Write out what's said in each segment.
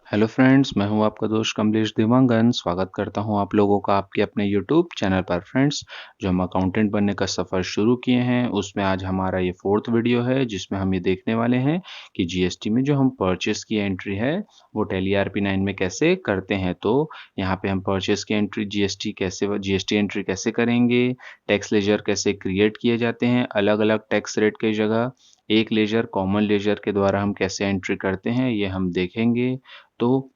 Hello friends, मैं हूं आपका दोस्त कमलेश देवांगन। स्वागत करता हूं आप लोगों का आपके अपने यूट्यूब चैनल पर। फ्रेंड्स, जो हम अकाउंटेंट बनने का सफ़र शुरू किए हैं उसमें आज हमारा ये 4th वीडियो है, जिसमें हम ये देखने वाले हैं कि जीएसटी में जो हम परचेस की एंट्री है वो टैली RP9 में कैसे करते हैं। तो यहाँ पे हम परचेस की एंट्री जीएसटी एंट्री कैसे करेंगे, टैक्स लेजर कैसे क्रिएट किए जाते हैं, अलग अलग टैक्स रेट की जगह एक लेजर कॉमन लेजर के द्वारा हम कैसे एंट्री करते हैं, ये हम देखेंगे। तो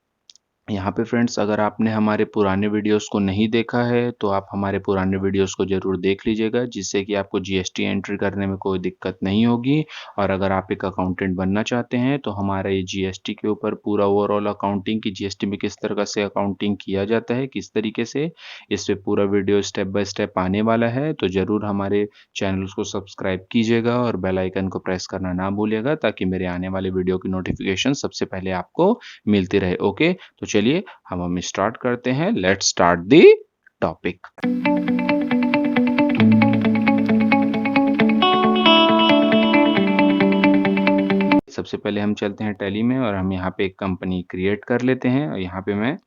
यहाँ पे फ्रेंड्स, अगर आपने हमारे पुराने वीडियोस को नहीं देखा है तो आप हमारे पुराने वीडियोस को ज़रूर देख लीजिएगा, जिससे कि आपको जीएसटी एंट्री करने में कोई दिक्कत नहीं होगी। और अगर आप एक अकाउंटेंट बनना चाहते हैं तो हमारा ये जीएसटी के ऊपर पूरा ओवरऑल अकाउंटिंग की जीएसटी में किस तरह से अकाउंटिंग किया जाता है, किस तरीके से, इस पे पूरा वीडियो स्टेप बाय स्टेप आने वाला है। तो ज़रूर हमारे चैनल को सब्सक्राइब कीजिएगा और बेल आइकन को प्रेस करना ना भूलिएगा, ताकि मेरे आने वाले वीडियो की नोटिफिकेशन सबसे पहले आपको मिलती रहे। ओके, तो चलिए हम स्टार्ट करते हैं। Let's start the topic. सबसे पहले हम चलते हैं टैली में और हम यहाँ पे एक कंपनी क्रिएट कर लेते हैं। और यहाँ पे मैं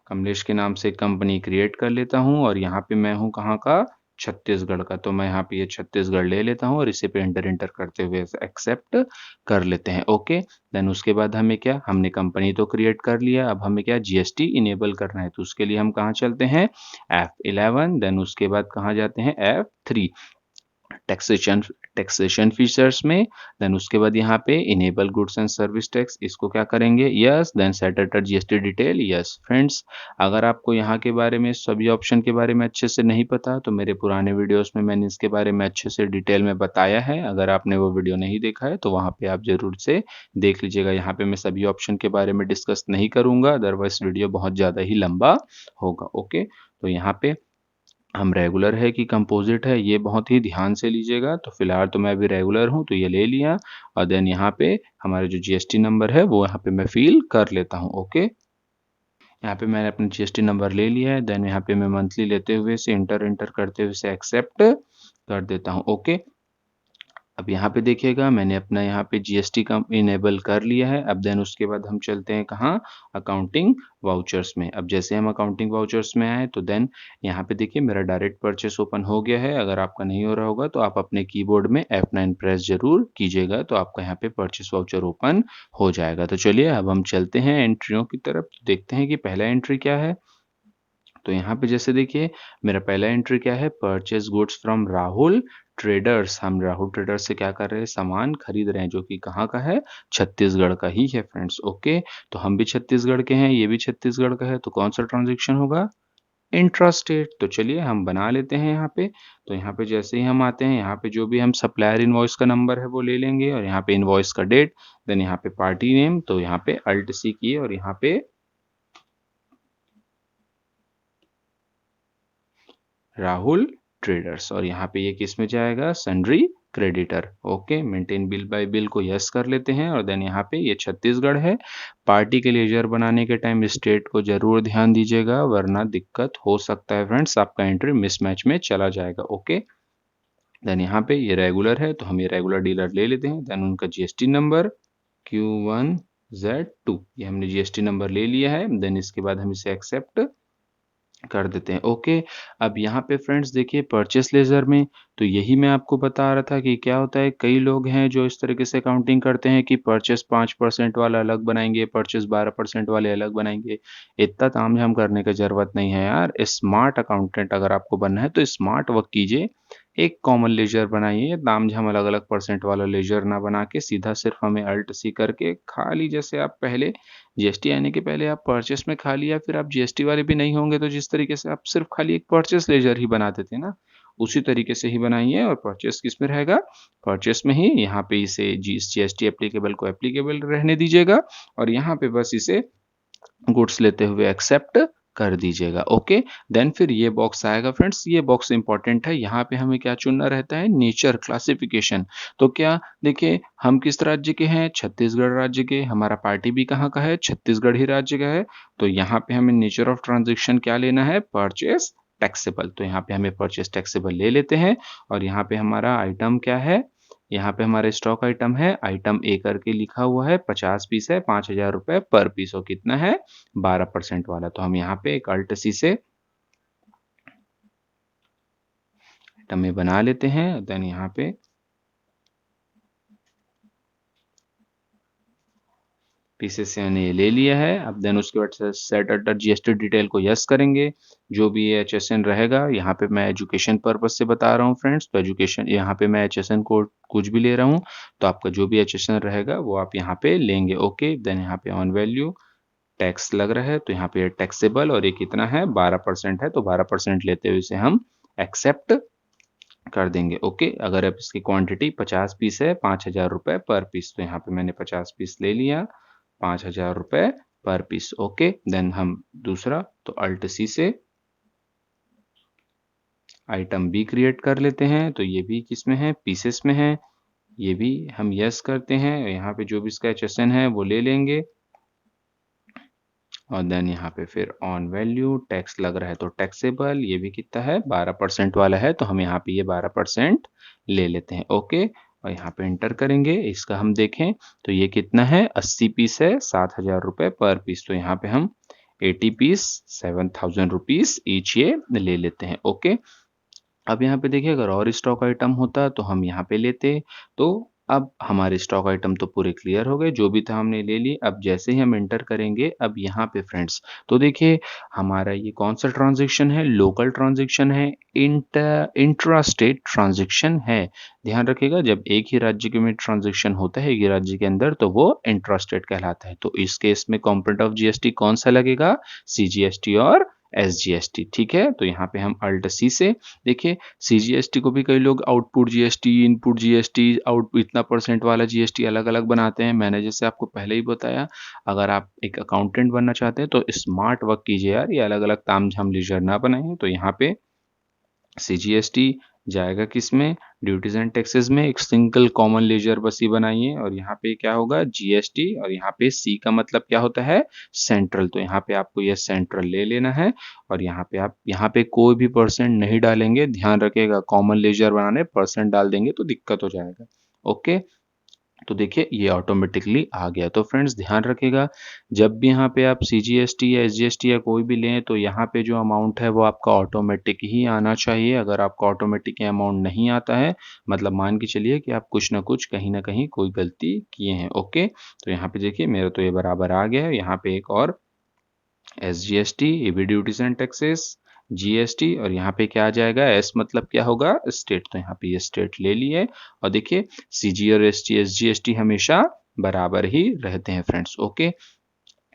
कमलेश के नाम से एक कंपनी क्रिएट कर लेता हूँ और यहाँ पे मैं हूँ कहाँ का, छत्तीसगढ़ का। तो मैं यहाँ पे ये छत्तीसगढ़ ले लेता हूँ और इसे पे एंटर एंटर करते हुए एक्सेप्ट कर लेते हैं। ओके, देन उसके बाद हमें क्या, हमने कंपनी तो क्रिएट कर लिया, अब हमें क्या जीएसटी इनेबल करना है। तो उसके लिए हम कहाँ चलते हैं, F11, देन उसके बाद कहाँ जाते हैं, F3, टैक्सेशन टैक्सेशन फीचर्स में। देन उसके बाद यहाँ पे enable goods and service tax, इसको क्या करेंगे, yes. Then settled GST detail, yes. Friends, अगर आपको यहाँ के बारे में, सभी ऑप्शन के बारे में अच्छे से नहीं पता तो मेरे पुराने वीडियोस में मैंने इसके बारे में अच्छे से डिटेल में बताया है। अगर आपने वो वीडियो नहीं देखा है तो वहाँ पे आप जरूर से देख लीजिएगा। यहाँ पे मैं सभी ऑप्शन के बारे में डिस्कस नहीं करूंगा, अदरवाइज वीडियो बहुत ज़्यादा ही लंबा होगा। ओके, तो यहाँ पे हम रेगुलर है कि कंपोजिट है, ये बहुत ही ध्यान से लीजिएगा। तो फिलहाल तो मैं अभी रेगुलर हूँ तो ये ले लिया। और देन यहाँ पे हमारा जो जीएसटी नंबर है वो यहाँ पे मैं फिल कर लेता हूँ। ओके, यहाँ पे मैंने अपना जीएसटी नंबर ले लिया है। देन यहाँ पे मैं मंथली लेते हुए से इंटर इंटर करते हुए से एक्सेप्ट कर देता हूँ। ओके, अब यहाँ पे देखिएगा मैंने अपना यहाँ पे जीएसटी का इनेबल कर लिया है। अब देन उसके बाद हम चलते हैं कहाँ, अकाउंटिंग वाउचर्स में। अब जैसे हम अकाउंटिंग वाउचर्स में आए तो देन यहाँ पे देखिए मेरा डायरेक्ट परचेस ओपन हो गया है। अगर आपका नहीं हो रहा होगा तो आप अपने कीबोर्ड में F9 प्रेस जरूर कीजिएगा, तो आपका यहाँ पे परचेस वाउचर ओपन हो जाएगा। तो चलिए अब हम चलते हैं एंट्रियों की तरफ, तो देखते हैं कि पहला एंट्री क्या है। तो यहाँ पे जैसे देखिए मेरा पहला एंट्री क्या है, purchase goods from Rahul traders. हम राहुल ट्रेडर्स से क्या कर रहे हैं, सामान खरीद रहे हैं, जो कि कहाँ का है, छत्तीसगढ़ का ही है फ्रेंड्स। ओके, तो हम भी छत्तीसगढ़ के हैं, ये भी छत्तीसगढ़ का है, तो कौन सा ट्रांजेक्शन होगा, इंट्रास्टेट। तो चलिए हम बना लेते हैं यहाँ पे। तो यहाँ पे जैसे ही हम आते हैं, यहाँ पे जो भी हम सप्लायर इनवॉइस का नंबर है वो ले लेंगे, और यहाँ पे इनवॉइस का डेट, देन यहाँ पे पार्टी नेम, तो यहाँ पे अल्ट सी किए और यहाँ पे राहुल ट्रेडर्स, और यहाँ पे ये किस में जाएगा, sundry creditor. Okay, maintain bill bye bill को यस कर लेते हैं। और देन यहाँ पे ये छत्तीसगढ़ है। पार्टी के लेजर बनाने के टाइम स्टेट को जरूर ध्यान दीजिएगा, वरना दिक्कत हो सकता है फ्रेंड्स, आपका एंट्री मिसमैच में चला जाएगा। ओके, देन यहाँ पे ये रेगुलर है तो हम ये रेगुलर डीलर ले लेते हैं। देन उनका जीएसटी नंबर Q1Z2, ये हमने जीएसटी नंबर ले लिया है। देन इसके बाद हम इसे एक्सेप्ट कर देते हैं। ओके, अब यहाँ पे फ्रेंड्स देखिए परचेस लेजर में, तो यही मैं आपको बता रहा था कि क्या होता है, कई लोग हैं जो इस तरीके से अकाउंटिंग करते हैं कि परचेस 5% वाला अलग बनाएंगे, परचेस 12% वाले अलग बनाएंगे। इतना तामझाम करने की जरूरत नहीं है यार। स्मार्ट अकाउंटेंट अगर आपको बनना है तो स्मार्ट वर्क कीजिए, एक कॉमन लेजर बनाइए, तामझाम अलग अलग परसेंट वाला लेजर ना बना के सीधा सिर्फ हमें अल्ट सी करके खाली, जैसे आप पहले जीएसटी आने के पहले आप परचेस में खा लिया, फिर आप जीएसटी वाले भी नहीं होंगे तो जिस तरीके से आप सिर्फ खाली एक परचेस लेजर ही बनाते थे ना, उसी तरीके से ही बनाइए। और परचेस किस में रहेगा, परचेस में ही। यहाँ पे इसे जीएसटी एप्लीकेबल को एप्लीकेबल रहने दीजिएगा, और यहाँ पे बस इसे गुड्स लेते हुए एक्सेप्ट कर दीजिएगा। ओके, देन फिर ये बॉक्स आएगा फ्रेंड्स, ये बॉक्स इंपॉर्टेंट है। यहाँ पे हमें क्या चुनना रहता है, नेचर क्लासिफिकेशन। तो क्या देखिए, हम किस राज्य के हैं, छत्तीसगढ़ राज्य के, हमारा पार्टी भी कहाँ का है, छत्तीसगढ़ ही राज्य का है। तो यहाँ पे हमें नेचर ऑफ ट्रांजेक्शन क्या लेना है, परचेस टैक्सेबल। तो यहाँ पे हमें परचेस टैक्सेबल ले लेते हैं। और यहाँ पे हमारा आइटम क्या है, यहाँ पे हमारे स्टॉक आइटम है, आइटम ए करके लिखा हुआ है, 50 पीस है, 5,000 रुपए पर पीस और कितना है 12% वाला। तो हम यहाँ पे एक अल्ट सी से आइटम में बना लेते हैं। देन यहाँ पे पीसेस से मैंने ये ले लिया है। अब देन उसके बाद सेट अल्टर जीएसटी डिटेल को यस करेंगे। जो भी ये एचएसएन रहेगा, यहाँ पे मैं एजुकेशन पर्पज से बता रहा हूँ फ्रेंड्स, तो एजुकेशन यहाँ पे मैं एचएसएन कोड कुछ भी ले रहा हूँ, तो आपका जो भी एचएसएन रहेगा वो आप यहाँ पे लेंगे। ओके, देन यहाँ पे ऑन वैल्यू टैक्स लग रहा है, तो यहाँ पे टैक्सेबल और ये कितना है 12% है, तो 12% लेते हुए इसे हम एक्सेप्ट कर देंगे। ओके, अगर अब इसकी क्वांटिटी 50 पीस है, 5,000 रुपए पर पीस, तो यहाँ पे मैंने 50 पीस ले लिया, 5,000 रुपए पर पीस। ओके, देन हम दूसरा तो अल्ट सी से आइटम बी क्रिएट कर लेते हैं। तो ये भी किस में है, पीसेस में है, ये भी हम यस करते हैं। यहाँ पे जो भी इसका एचएसएन है वो ले लेंगे और देन यहाँ पे फिर ऑन वैल्यू टैक्स लग रहा है, तो टैक्सेबल ये भी कितना है 12% वाला है, तो हम यहाँ पे ये 12% ले लेते हैं। ओके, और यहाँ पे एंटर करेंगे। इसका हम देखें तो ये कितना है 80 पीस है, 7,000 रुपए पर पीस, तो यहाँ पे हम 80 पीस 7,000 रुपीज ईच ये ले लेते हैं। ओके, अब यहाँ पे देखिए अगर और स्टॉक आइटम होता तो हम यहाँ पे लेते। तो अब हमारे स्टॉक आइटम तो पूरे क्लियर हो गए, जो भी था हमने ले लिए। अब जैसे ही हम एंटर करेंगे अब यहाँ पे फ्रेंड्स, तो देखिए हमारा ये कौन सा ट्रांजैक्शन है, लोकल ट्रांजैक्शन है, इंट्रा स्टेट ट्रांजैक्शन है। ध्यान रखिएगा, जब एक ही राज्य के में ट्रांजैक्शन होता है एक ही राज्य के अंदर, तो वो इंट्रा स्टेट कहलाता है। तो इस केस में कॉम्पोनेंट ऑफ जीएसटी कौन सा लगेगा, सीजीएसटी और एसजीएसटी। ठीक है, तो यहाँ पे हम अल्ट सी से देखिए, सीजीएसटी को भी कई लोग output GST, input GST, out इतना परसेंट वाला जीएसटी अलग अलग बनाते हैं। मैंने जैसे आपको पहले ही बताया, अगर आप एक अकाउंटेंट बनना चाहते हैं तो स्मार्ट वर्क कीजिए यार, ये अलग अलग तामझाम लीजर ना बनाएं। तो यहाँ पे सीजीएसटी जाएगा किसमें, ड्यूटीज एंड टैक्सेस में, एक सिंगल कॉमन लेजर बस ही बनाइए। और यहाँ पे क्या होगा जीएसटी, और यहाँ पे सी का मतलब क्या होता है सेंट्रल, तो यहाँ पे आपको ये सेंट्रल ले लेना है। और यहाँ पे आप यहाँ पे कोई भी परसेंट नहीं डालेंगे, ध्यान रखिएगा, कॉमन लेजर बनाने परसेंट डाल देंगे तो दिक्कत हो जाएगा। ओके, तो देखिए ये ऑटोमेटिकली आ गया। तो फ्रेंड्स ध्यान रखिएगा, जब भी यहाँ पे आप सीजीएसटी या एसजीएसटी या कोई भी लें तो यहाँ पे जो अमाउंट है वो आपका ऑटोमेटिक ही आना चाहिए। अगर आपका ऑटोमेटिक अमाउंट नहीं आता है, मतलब मान के चलिए कि आप कुछ ना कुछ कहीं ना कहीं कोई गलती किए हैं। ओके, तो यहाँ पे देखिए मेरा तो ये बराबर आ गया है। यहाँ पे एक और एसजीएसटी, ये भी ड्यूटीज एंड टैक्सेस, जीएसटी, और यहाँ पे क्या आ जाएगा, एस मतलब क्या होगा स्टेट, तो यहाँ पे ये स्टेट ले लिए। और देखिए सीजी और एसटी एसजीएसटी हमेशा बराबर ही रहते हैं फ्रेंड्स। ओके,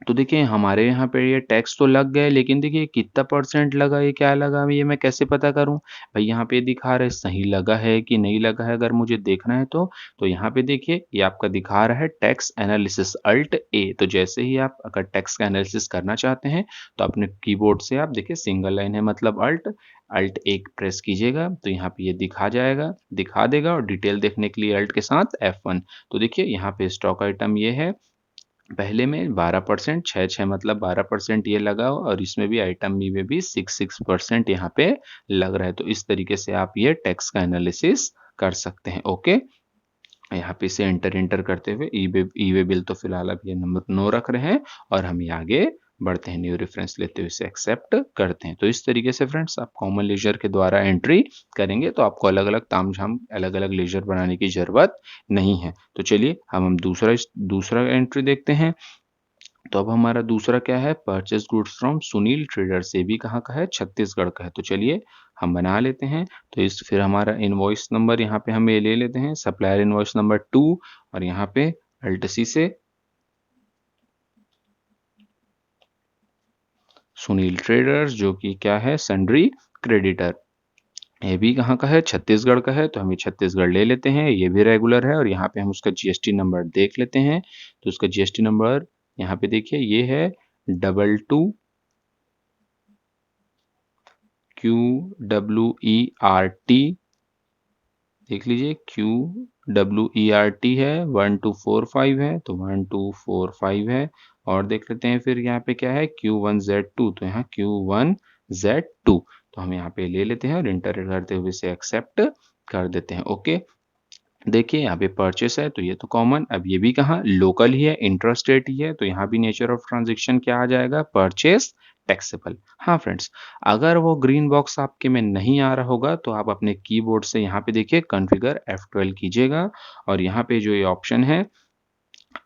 तो देखिए हमारे यहाँ पे ये टैक्स तो लग गए, लेकिन देखिए कितना परसेंट लगा, ये क्या लगा, ये मैं कैसे पता करूं भाई। यहाँ पे दिखा रहा है सही लगा है कि नहीं लगा है, अगर मुझे देखना है तो यहाँ पे देखिए ये आपका दिखा रहा है टैक्स एनालिसिस अल्ट ए। तो जैसे ही आप अगर टैक्स का एनालिसिस करना चाहते हैं तो अपने कीबोर्ड से आप देखिए सिंगल लाइन है मतलब अल्ट अल्ट एक प्रेस कीजिएगा, तो यहाँ पे ये दिखा देगा। और डिटेल देखने के लिए अल्ट के साथ F1। तो देखिए यहाँ पे स्टॉक आइटम ये है, पहले में 12%, 6 मतलब 12% ये लगा, और इसमें भी आइटम बी में भी 6% यहाँ पे लग रहा है। तो इस तरीके से आप ये टैक्स का एनालिसिस कर सकते हैं। ओके, यहाँ पे इसे एंटर करते हुए ई वे बिल तो फिलहाल अब ये नंबर 9 रख रहे हैं, और हम ये आगे बढ़ते हैं, न्यू रेफरेंस लेते हुए इसे एक्सेप्ट करते हैं। तो इस तरीके से फ्रेंड्स आप कॉमन लेजर के द्वारा एंट्री करेंगे तो आपको अलग अलग तामझाम अलग अलग लेजर बनाने की जरूरत नहीं है। तो चलिए हम दूसरा एंट्री देखते हैं। तो अब हमारा दूसरा क्या है, purchase goods from Sunil traders, ये भी कहाँ का है, छत्तीसगढ़ का है। तो चलिए हम बना लेते हैं। तो इस फिर हमारा इनवॉइस नंबर यहाँ पे हम ये ले लेते हैं, सप्लायर इनवॉइस नंबर 2, और यहाँ पे अल्ट सी से सुनील ट्रेडर्स, जो कि क्या है सन्ड्री क्रेडिटर, ये भी कहाँ का है, छत्तीसगढ़ का है। तो हम ये छत्तीसगढ़ ले लेते हैं, ये भी रेगुलर है। और यहाँ पे हम उसका जीएसटी नंबर देख लेते हैं। तो उसका जीएसटी नंबर यहाँ पे देखिए ये है 22QWERT, देख लीजिए QWERT है, 1245 है, तो 1245 है। और देख लेते हैं फिर यहाँ पे क्या है Q1Z2, तो यहाँ Q1Z2, तो हम यहाँ पे ले लेते हैं और इंटर करते हुए इसे एक्सेप्ट कर देते हैं। ओके, देखिए यहाँ पे परचेस है तो ये तो कॉमन, अब ये भी कहाँ लोकल ही है, इंट्रास्टेट ही है, तो यहाँ भी नेचर ऑफ ट्रांजैक्शन क्या आ जाएगा, परचेस टैक्सेबल। हाँ फ्रेंड्स, अगर वो ग्रीन बॉक्स आपके में नहीं आ रहा होगा तो आप अपने कीबोर्ड से यहाँ पे देखिए कॉन्फ़िगर F12 कीजिएगा और यहाँ पे जो ये ऑप्शन है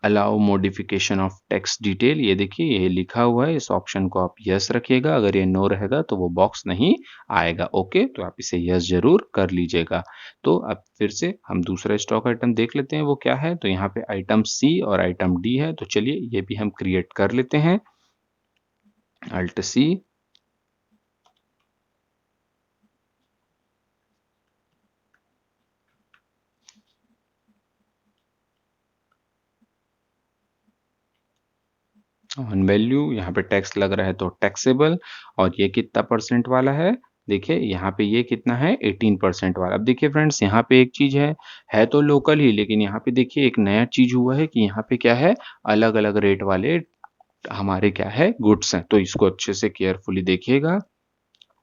allow modification of text detail, ये देखिए ये लिखा हुआ है, इस ऑप्शन को आप यस रखिएगा, अगर ये नो रहेगा तो वो बॉक्स नहीं आएगा। ओके, तो आप इसे यस जरूर कर लीजिएगा। तो अब फिर से हम दूसरा स्टॉक आइटम देख लेते हैं वो क्या है, तो यहाँ पे आइटम सी और आइटम डी है, तो चलिए ये भी हम क्रिएट कर लेते हैं। अल्ट सी, ऑन वैल्यू, यहाँ पे टैक्स लग रहा है तो टैक्सेबल, और ये कितना परसेंट वाला है, देखिए यहाँ पे ये कितना है 18% वाला। अब देखिए फ्रेंड्स यहाँ पे एक चीज है तो लोकल ही, लेकिन यहाँ पे देखिए एक नया चीज हुआ है कि यहाँ पे क्या है, अलग अलग रेट वाले हमारे क्या है गुड्स हैं, तो इसको अच्छे से केयरफुली देखिएगा।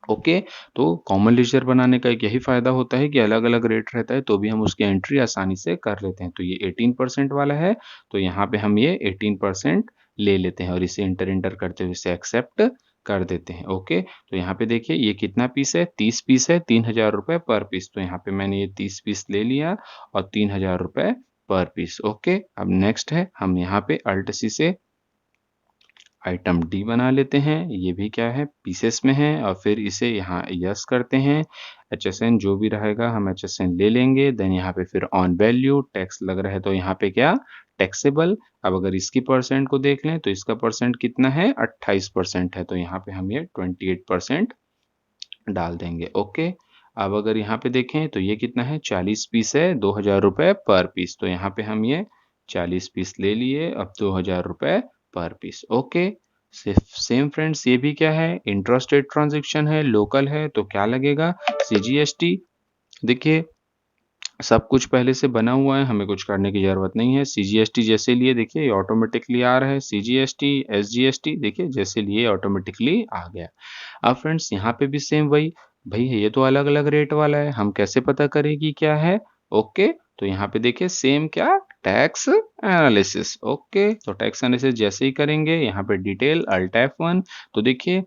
ओके, तो कॉमन लेजर बनाने का एक यही फायदा होता है कि अलग अलग रेट रहता है तो भी हम उसकी एंट्री आसानी से कर लेते हैं। तो ये 18% वाला है, तो यहाँ पे हम ये 18% ले लेते हैं और इसे इंटर इंटर करते हुए इसे एक्सेप्ट कर देते हैं। ओके, तो यहाँ पे देखिए ये कितना पीस है, 30 पीस है, 3000 रुपये पर पीस, तो यहाँ पे मैंने ये 30 पीस ले लिया और 3000 रुपये पर पीस। ओके, अब नेक्स्ट है हम यहाँ पे अल्ट सी से आइटम डी बना लेते हैं, ये भी क्या है पीसेस में है, और फिर इसे यहाँ यस करते हैं। HSN जो भी रहेगा हम HSN ले लेंगे, देन यहाँ पे फिर ऑन वैल्यू टैक्स लग रहा है तो यहाँ पे क्या टैक्सेबल। अब अगर इसकी परसेंट को देख लें तो इसका परसेंट कितना है 28% है, तो यहाँ पे हम ये 28% डाल देंगे। ओके, अब अगर यहाँ पे देखें तो ये कितना है 40 पीस है, 2000 रुपये पर पीस, तो यहाँ पे हम ये 40 पीस ले लिए, अब 2000 रुपये पर पीस। ओके, सिर्फ सेम फ्रेंड्स ये भी क्या है इंट्रास्टेट ट्रांजेक्शन है, लोकल है, तो क्या लगेगा CGST। देखिए सब कुछ पहले से बना हुआ है, हमें कुछ करने की जरूरत नहीं है। CGST जैसे लिए देखिए ये ऑटोमेटिकली आ रहा है, CGST SGST देखिए जैसे लिए ऑटोमेटिकली आ गया। अब फ्रेंड्स यहाँ पे भी सेम वही, भाई ये तो अलग अलग रेट वाला है, हम कैसे पता करें कि क्या है। ओके, तो यहाँ पे देखिए सेम क्या टैक्स एनालिसिस। ओके, तो टैक्स एनालिसिस जैसे ही करेंगे यहाँ पे डिटेल अल्ट F1, तो देखिए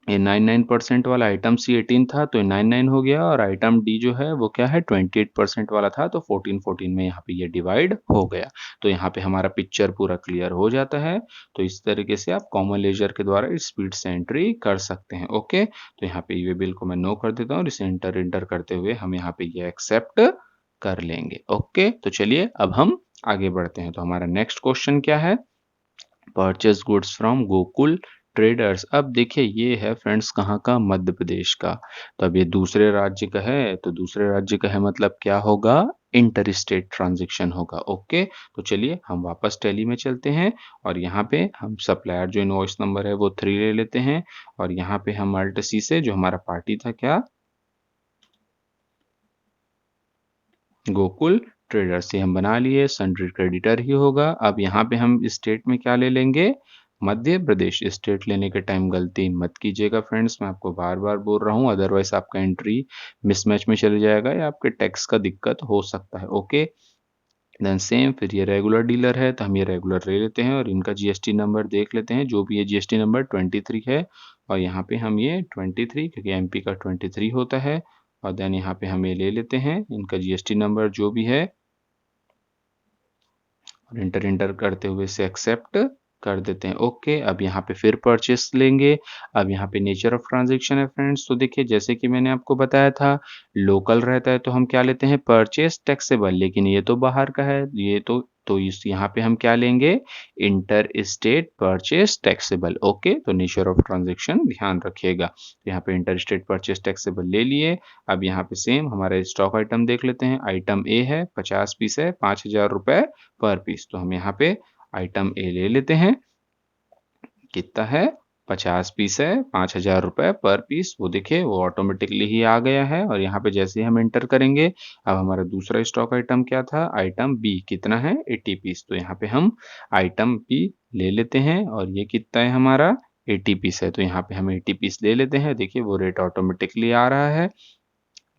ये 99% वाला आइटम सी 18 था तो ये 99 हो गया, और आइटम डी जो है वो क्या है 28% वाला था तो 14 में यहाँ पे ये डिवाइड हो गया। तो यहाँ पे हमारा पिक्चर पूरा क्लियर हो जाता है। तो इस तरीके से आप कॉमन लेजर के द्वारा इस स्पीड से एंट्री कर सकते हैं। ओके, तो यहाँ पे ये बिल को मैं नो कर देता हूँ और इसे इंटर इंटर करते हुए हम यहाँ पे ये एक्सेप्ट कर लेंगे। ओके, तो चलिए अब हम आगे बढ़ते हैं। तो हमारा नेक्स्ट क्वेश्चन क्या है, purchase goods from Gokul traders. अब देखिए ये है फ्रेंड्स कहाँ का, मध्य प्रदेश का। तो अब ये दूसरे राज्य का है, तो दूसरे राज्य का है मतलब क्या होगा इंटर स्टेट ट्रांजेक्शन होगा। ओके, तो चलिए हम वापस टैली में चलते हैं और यहाँ पे हम सप्लायर जो इनवॉइस नंबर है वो 3 ले लेते हैं, और यहाँ पे हम अल्ट सी से जो हमारा पार्टी था क्या गोकुल ट्रेडर से हम बना लिए, सन्ड्री क्रेडिटर ही होगा। अब यहाँ पे हम स्टेट में क्या ले लेंगे, मध्य प्रदेश। स्टेट लेने के टाइम गलती मत कीजिएगा फ्रेंड्स, मैं आपको बार बार बोल रहा हूँ, अदरवाइज आपका एंट्री मिसमैच में चले जाएगा या आपके टैक्स का दिक्कत हो सकता है। ओके, देन सेम फिर ये रेगुलर डीलर है तो हम ये रेगुलर ले लेते हैं और इनका जीएसटी नंबर देख लेते हैं, जो भी ये जीएसटी नंबर 23 है, और यहाँ पे हम ये 23 क्योंकि एमपी का 23 होता है, और देन यहाँ पे हम ये ले लेते हैं इनका जीएसटी नंबर जो भी है, और इंटर इंटर करते हुए इसे एक्सेप्ट कर देते हैं। ओके, अब यहाँ पे फिर परचेस लेंगे। अब यहाँ पे नेचर ऑफ ट्रांजेक्शन है फ्रेंड्स, तो देखिए जैसे कि मैंने आपको बताया था लोकल रहता है तो हम क्या लेते हैं परचेस टैक्सेबल, लेकिन ये तो बाहर का है, ये तो इस यहाँ पे हम क्या लेंगे inter state purchase taxable. Okay, तो नेचर ऑफ ट्रांजेक्शन ध्यान रखिएगा। तो यहाँ पे इंटर स्टेट परचेस टैक्सेबल ले लिए। अब यहाँ पे सेम हमारा स्टॉक आइटम देख लेते हैं, आइटम ए है 50 पीस है, 5000 रुपये पर पीस, तो हम यहाँ पे आइटम ए ले लेते हैं, कितना है 50 पीस है, 5000 रुपये पर पीस, वो देखिए वो ऑटोमेटिकली ही आ गया है, और यहाँ पे जैसे ही हम एंटर करेंगे अब हमारा दूसरा स्टॉक आइटम क्या था आइटम बी, कितना है 80 पीस, तो यहाँ पे हम आइटम बी ले लेते हैं, और ये कितना है हमारा 80 पीस है, तो यहाँ पे हम 80 पीस ले लेते हैं। देखिए वो रेट ऑटोमेटिकली आ रहा है,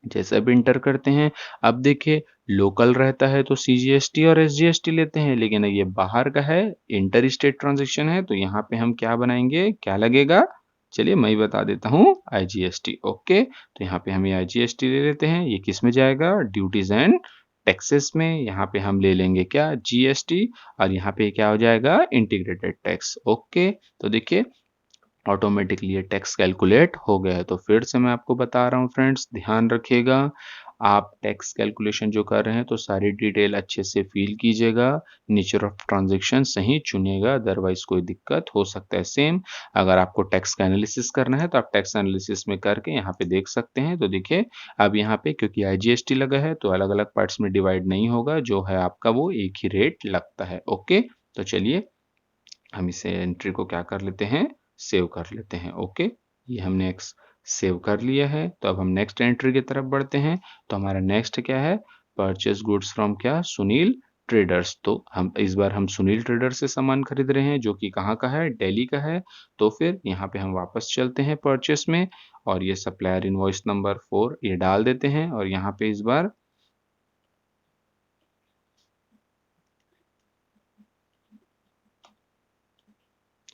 जैसे अब इंटर करते हैं। अब देखिए लोकल रहता है तो सीजीएसटी और एसजीएसटी लेते हैं, लेकिन ये बाहर का है, इंटर स्टेट ट्रांजेक्शन है, तो यहाँ पे हम क्या बनाएंगे, क्या लगेगा, चलिए मैं ही बता देता हूँ, आईजीएसटी। ओके, तो यहाँ पे हम ये आईजीएसटी ले लेते हैं। ये किस में जाएगा, ड्यूटीज एंड टैक्सेस में। यहाँ पे हम ले लेंगे क्या, जीएसटी, और यहाँ पे क्या हो जाएगा, इंटीग्रेटेड टैक्स। ओके, तो देखिए ऑटोमेटिकली ये टैक्स कैलकुलेट हो गया है। तो फिर से मैं आपको बता रहा हूँ फ्रेंड्स, ध्यान रखिएगा, आप टैक्स कैलकुलेशन जो कर रहे हैं तो सारी डिटेल अच्छे से फिल कीजिएगा, नेचर ऑफ ट्रांजैक्शन सही चुनिएगा, अदरवाइज कोई दिक्कत हो सकता है। सेम अगर आपको टैक्स का एनालिसिस करना है तो आप टैक्स एनालिसिस में करके यहाँ पे देख सकते हैं। तो देखिए अब यहाँ पे क्योंकि आईजीएसटी लगा है तो अलग अलग पार्ट्स में डिवाइड नहीं होगा, जो है आपका वो एक ही रेट लगता है। ओके, तो चलिए हम इसे एंट्री को क्या कर लेते हैं, सेव कर लेते हैं। ओके, ये हमने सेव कर लिया है। तो अब हम नेक्स्ट एंट्री की तरफ बढ़ते हैं। तो हमारा नेक्स्ट क्या है, परचेस गुड्स फ्रॉम क्या, सुनील ट्रेडर्स। तो हम इस बार हम सुनील ट्रेडर्स से सामान खरीद रहे हैं, जो कि कहाँ का है, दिल्ली का है। तो फिर यहाँ पे हम वापस चलते हैं परचेस में, और ये सप्लायर इनवॉइस नंबर 4 ये डाल देते हैं, और यहाँ पे इस बार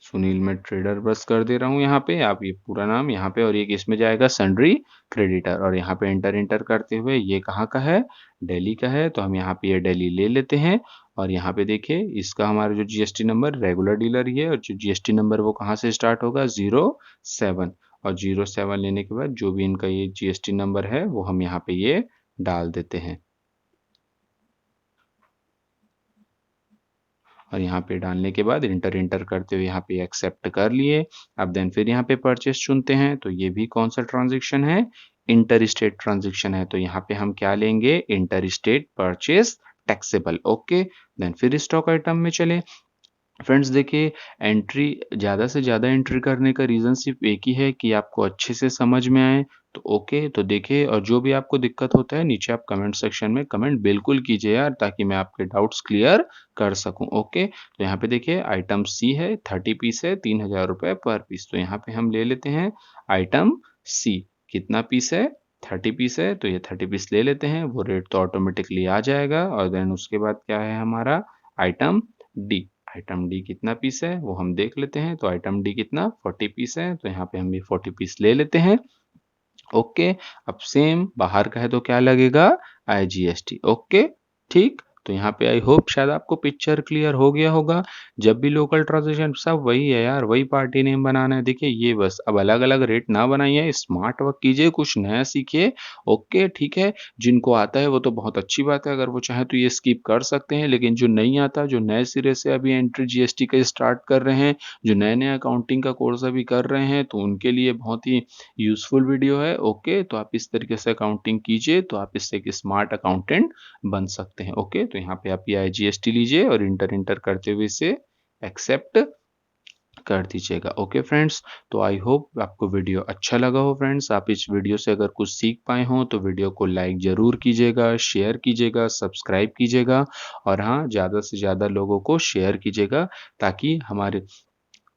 सुनील में ट्रेडर बस कर दे रहा हूँ यहाँ पे, आप ये पूरा नाम यहाँ पे, और ये किसमें जाएगा, सन्ड्री क्रेडिटर, और यहाँ पे इंटर करते हुए ये कहाँ का है, दिल्ली का है। तो हम यहाँ पे ये दिल्ली ले लेते हैं, और यहाँ पे देखिए इसका हमारा जो जीएसटी नंबर रेगुलर डीलर ही है, और जो जीएसटी नंबर वो कहाँ से स्टार्ट होगा, 07, और 07 लेने के बाद जो भी इनका ये जीएसटी नंबर है वो हम यहाँ पे ये डाल देते हैं, और यहाँ पे डालने के बाद इंटर करते हुए यहाँ पे एक्सेप्ट कर लिए। अब देन फिर यहाँ पे परचेस चुनते हैं, तो ये भी कौन सा ट्रांजेक्शन है, इंटर स्टेट ट्रांजेक्शन है। तो यहाँ पे हम क्या लेंगे, inter state purchase taxable. Okay, then फिर स्टॉक आइटम में चले। फ्रेंड्स देखिए, एंट्री ज़्यादा से ज़्यादा एंट्री करने का रीज़न सिर्फ एक ही है कि आपको अच्छे से समझ में आए। तो ओके, तो देखिए, और जो भी आपको दिक्कत होता है नीचे आप कमेंट सेक्शन में कमेंट बिल्कुल कीजिए यार, ताकि मैं आपके डाउट्स क्लियर कर सकूं। ओके, तो यहाँ पे देखिए आइटम सी है, 30 पीस है, 3000 रुपये पर पीस। तो यहाँ पे हम ले लेते हैं आइटम सी, कितना पीस है, 30 पीस है, तो ये 30 पीस ले लेते हैं, वो रेट तो ऑटोमेटिकली आ जाएगा। और देन उसके बाद क्या है हमारा आइटम डी, आइटम डी कितना पीस है वो हम देख लेते हैं। तो आइटम डी कितना, 40 पीस है, तो यहाँ पे हम ये 40 पीस ले लेते हैं। ओके, अब सेम बाहर का है तो क्या लगेगा, आईजीएसटी। ओके, ठीक, तो यहाँ पे आई होप शायद आपको पिक्चर क्लियर हो गया होगा। जब भी लोकल ट्रांजेक्शन सब वही है यार, वही पार्टी नेम बनाना है। देखिए ये बस, अब अलग अलग रेट ना बनाइए, स्मार्ट वर्क कीजिए, कुछ नया सीखिए। ओके ठीक है, जिनको आता है वो तो बहुत अच्छी बात है, अगर वो चाहे तो ये स्किप कर सकते हैं, लेकिन जो नहीं आता, जो नए सिरे से अभी एंट्री जीएसटी का स्टार्ट कर रहे हैं, जो नए नए अकाउंटिंग का कोर्स अभी कर रहे हैं, तो उनके लिए बहुत ही यूजफुल वीडियो है। ओके, तो आप इस तरीके से अकाउंटिंग कीजिए, तो आप इससे एक स्मार्ट अकाउंटेंट बन सकते हैं। ओके, तो यहाँ पे आप ये आईजीएसटी लीजिए, और इंटर करते हुए इसे एक्सेप्ट कर दीजिएगा। ओके फ्रेंड्स, तो आई होप आपको वीडियो अच्छा लगा हो। फ्रेंड्स, आप इस वीडियो से अगर कुछ सीख पाए हो तो वीडियो को लाइक जरूर कीजिएगा, शेयर कीजिएगा, सब्सक्राइब कीजिएगा, और हाँ, ज़्यादा से ज़्यादा लोगों को शेयर कीजिएगा, ताकि हमारे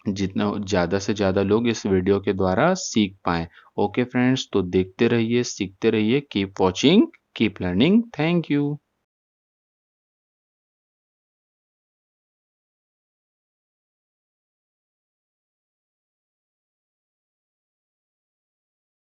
जितना ज़्यादा से ज़्यादा लोग इस वीडियो के द्वारा सीख पाएँ। ओके फ्रेंड्स, तो देखते रहिए, सीखते रहिए, keep watching, keep learning. Thank you.